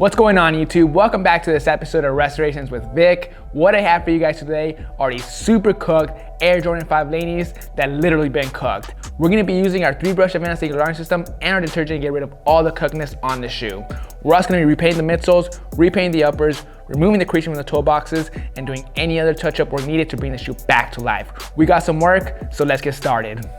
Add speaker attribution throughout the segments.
Speaker 1: What's going on, YouTube? Welcome back to this episode of Restorations with Vic. What I have for you guys today are these super cooked Air Jordan 5 Laneys that literally been cooked. We're gonna be using our 3-brush advanced ink laundering system and our detergent to get rid of all the cookedness on the shoe. We're also gonna be repainting the midsoles, repainting the uppers, removing the creasing from the toe boxes, and doing any other touch-up work needed to bring the shoe back to life. We got some work, so let's get started.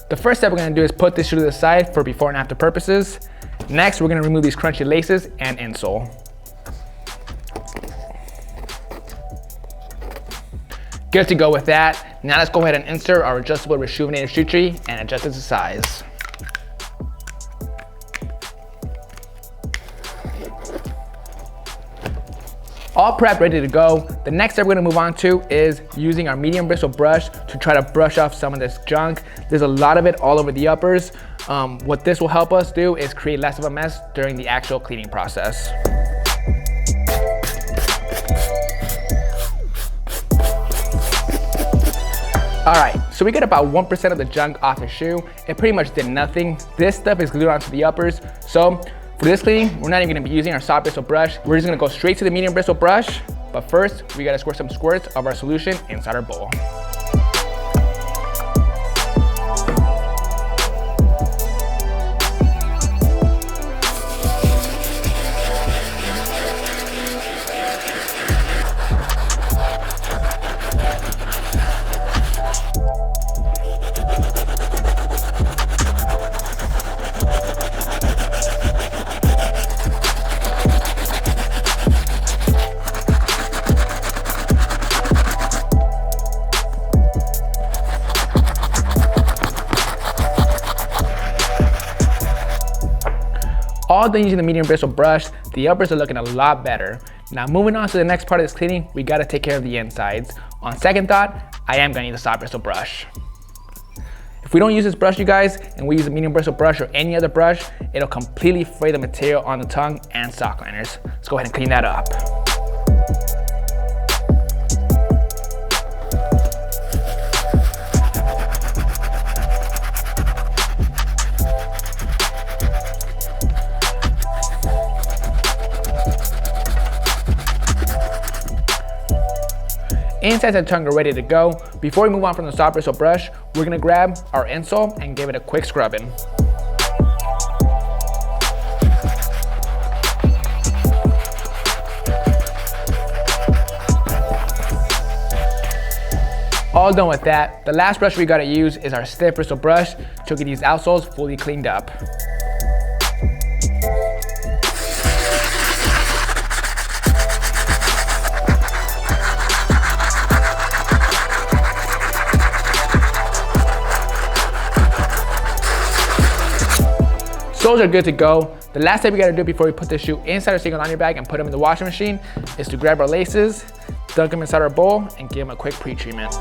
Speaker 1: The first step we're gonna do is put this shoe to the side for before and after purposes. Next, we're gonna remove these crunchy laces and insole. Good to go with that. Now let's go ahead and insert our adjustable Reshoevn8r shoe tree and adjust it to size. All prepped, ready to go. The next step we're gonna move on to is using our medium bristle brush to try to brush off some of this junk. There's a lot of it all over the uppers. What this will help us do is create less of a mess during the actual cleaning process. All right, so we get about 1% of the junk off the shoe. It pretty much did nothing. This stuff is glued onto the uppers. So for this cleaning, we're not even gonna be using our soft bristle brush. We're just gonna go straight to the medium bristle brush. But first, we gotta squirt some squirts of our solution inside our bowl. All done using the medium bristle brush, the uppers are looking a lot better. Now moving on to the next part of this cleaning, we gotta take care of the insides. On second thought, I am gonna need a soft bristle brush. If we don't use this brush, you guys, and we use a medium bristle brush or any other brush, it'll completely fray the material on the tongue and sock liners. Let's go ahead and clean that up. Insides of the tongue are ready to go. Before we move on from the soft bristle brush, we're gonna grab our insole and give it a quick scrubbing. All done with that, the last brush we gotta use is our stiff bristle brush to get these outsoles fully cleaned up. Soles are good to go. The last step we gotta do before we put the shoe inside our single laundry bag and put them in the washing machine is to grab our laces, dunk them inside our bowl, and give them a quick pre-treatment.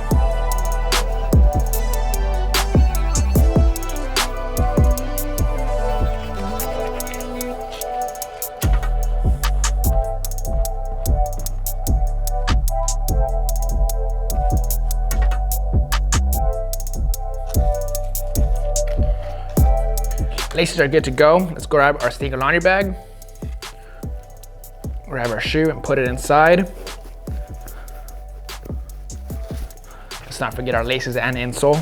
Speaker 1: Laces are good to go. Let's grab our single laundry bag, grab our shoe and put it inside. Let's not forget our laces and insole.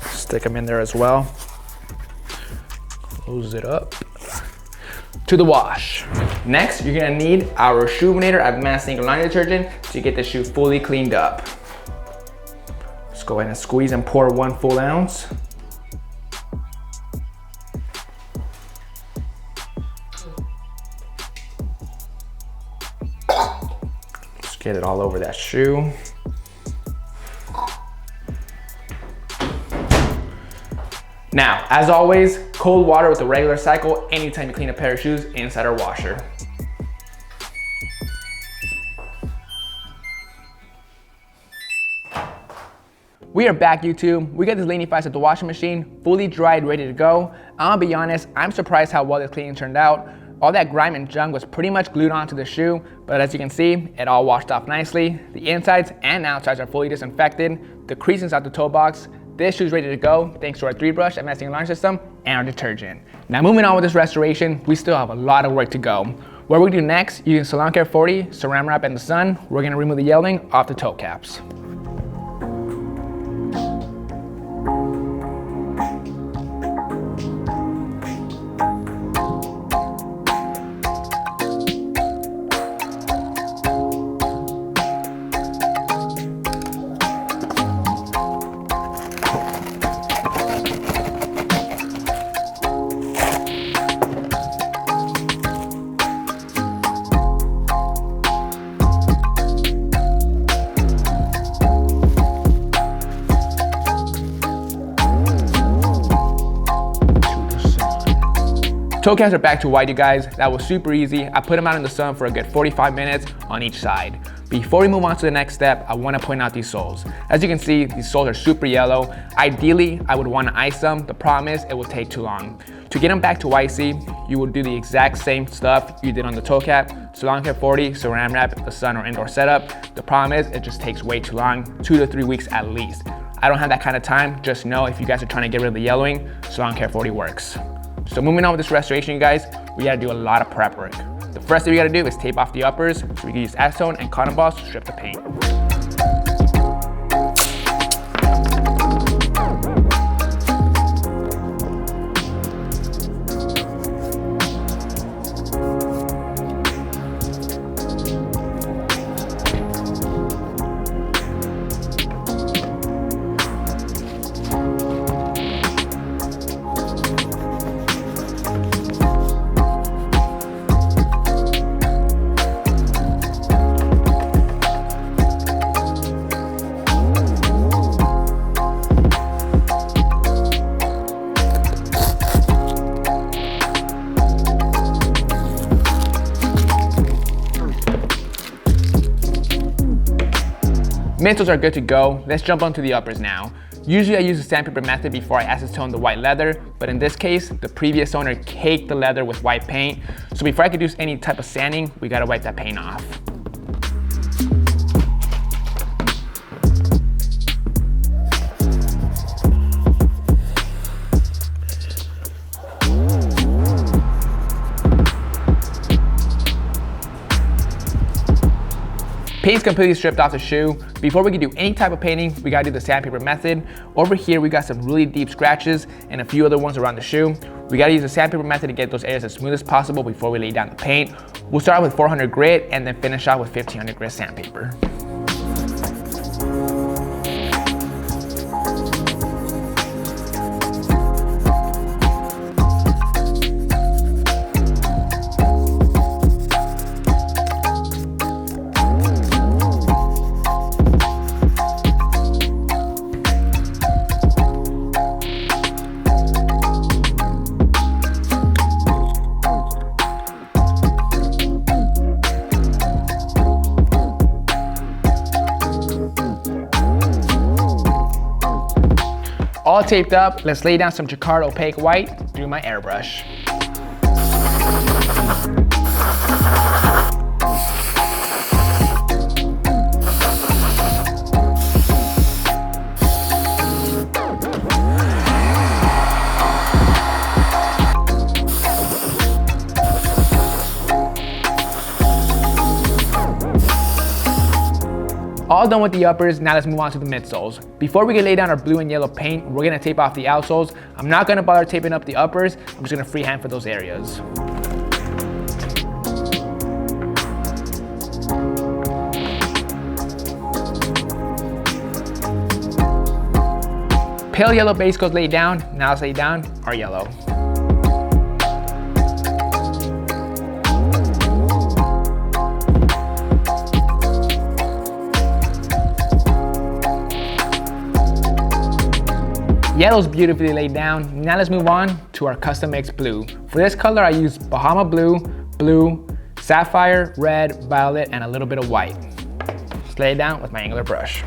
Speaker 1: Stick them in there as well. Close it up. To the wash. Next, you're gonna need our Reshoevn8r advanced ink laundry detergent to get the shoe fully cleaned up. Let's go ahead and squeeze and pour 1 full ounce. Get it all over that shoe. Now, as always, cold water with a regular cycle anytime you clean a pair of shoes inside our washer. We are back, YouTube. We got this Laneys 5 at the washing machine, fully dried, ready to go. I'm gonna be honest, I'm surprised how well this cleaning turned out. All that grime and junk was pretty much glued onto the shoe, but as you can see, it all washed off nicely. The insides and outsides are fully disinfected. The creasing's out the toe box. This shoe's ready to go thanks to our 3-brush advanced ink laundering system and our detergent. Now moving on with this restoration, we still have a lot of work to go. What we do next, using Laneys 40, Saran Wrap in the sun, we're gonna remove the yellowing off the toe caps. Toe caps are back to white, you guys. That was super easy. I put them out in the sun for a good 45 minutes on each side. Before we move on to the next step, I want to point out these soles. As you can see, these soles are super yellow. Ideally, I would want to ice them. The problem is it will take too long. To get them back to whitey, you will do the exact same stuff you did on the toe cap. Laneys 40, Saran Wrap, the sun or indoor setup. The problem is it just takes way too long, 2 to 3 weeks at least. I don't have that kind of time. Just know if you guys are trying to get rid of the yellowing, Laneys 40 works. So moving on with this restoration, you guys, we gotta do a lot of prep work. The first thing we gotta do is tape off the uppers, so we can use acetone and cotton balls to strip the paint. Midsoles are good to go. Let's jump onto the uppers now. Usually I use the sandpaper method before I acetone the white leather, but in this case, the previous owner caked the leather with white paint. So before I could do any type of sanding, we gotta wipe that paint off. Paint's completely stripped off the shoe. Before we can do any type of painting, we gotta do the sandpaper method. Over here, we got some really deep scratches and a few other ones around the shoe. We gotta use the sandpaper method to get those areas as smooth as possible before we lay down the paint. We'll start out with 400 grit and then finish off with 1500 grit sandpaper. All taped up, let's lay down some Jacquard opaque white through my airbrush. All done with the uppers, now let's move on to the midsoles. Before we can lay down our blue and yellow paint, we're gonna tape off the outsoles. I'm not gonna bother taping up the uppers, I'm just gonna freehand for those areas. Pale yellow base coat laid down, now let's lay down our yellow. Yellow's beautifully laid down. Now let's move on to our custom mix blue. For this color, I use Bahama blue, blue, sapphire, red, violet, and a little bit of white. Just lay it down with my angular brush.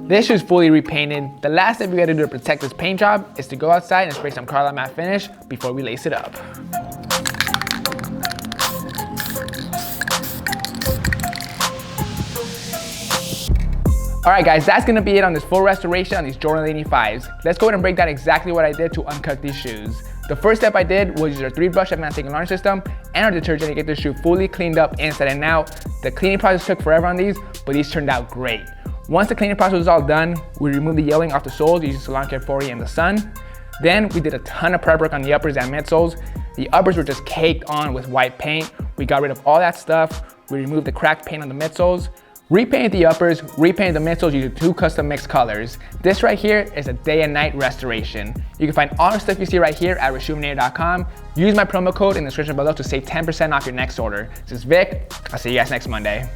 Speaker 1: This shoe's fully repainted. The last step we gotta do to protect this paint job is to go outside and spray some Carlisle matte finish before we lace it up. All right guys, that's gonna be it on this full restoration on these Jordan Laney 5s. Let's go ahead and break down exactly what I did to uncut these shoes. The first step I did was use our 3-brush advanced laundry system and our detergent to get this shoe fully cleaned up inside and out. The cleaning process took forever on these, but these turned out great. Once the cleaning process was all done, we removed the yellowing off the soles using Salon Care 40 in the sun. Then we did a ton of prep work on the uppers and midsoles. The uppers were just caked on with white paint. We got rid of all that stuff. We removed the cracked paint on the midsoles. Repainted the uppers, repainted the midsoles using 2 custom mixed colors. This right here is a day and night restoration. You can find all the stuff you see right here at Reshoevn8r.com. Use my promo code in the description below to save 10% off your next order. This is Vic. I'll see you guys next Monday.